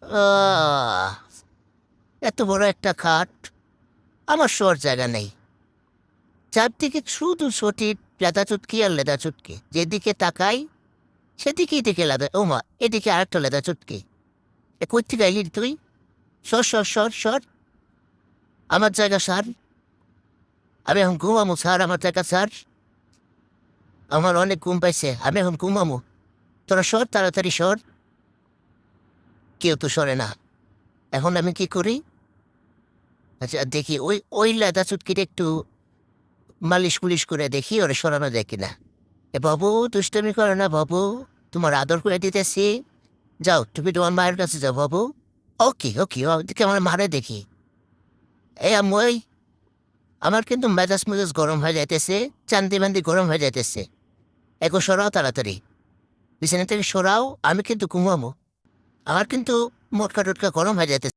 আহ, এত বড় একটা খাট, আমার শোয়ার জায়গা নেই। চারদিকে শুধু সটির লেদা চুটকি আর লেদা চুটকি, যেদিকে তাকাই সেদিকেই দিকে লেদা। ও মা, এদিকে আরেকটা লেদা চুটকি। কই থেকে আইলি তুই? সর সর সর সর, আমার জায়গা সার। আমি এখন ঘুমামো, স্যার আমার জায়গা স্যার। আমার অনেক ঘুম পাইছে, আমি এখন ঘুমামো। তোরা সর, তাড়াতাড়ি সর। কেউ তো সরে না। এখন আমি কি করি? আচ্ছা দেখি, ওই ওই লেদা চুটকিটা একটু মালিশ পুলিশ করে দেখি ওরে সরানো যায় কিনা। বাবু, দুষ্টমি করো না বাবু, তোমার আদর করে দিতেছি। যাও, তুমি তোমার মায়ের কাছে যাও বাবু। ওকে ওকে, ওদিকে আমার মারে দেখি। এই আম্মু, আমার কিন্তু মেজাজ মেজাজ গরম হয়ে যাইতেছে, চান্দি মান্দি গরম হয়ে যাইতেছে। এগো সরাও তাড়াতাড়ি, বিছানা থেকে সরাও, আমি কিন্তু ঘুমাবো। আমার কিন্তু মোটকা টোটকা গরম হয়ে যাইতেছে।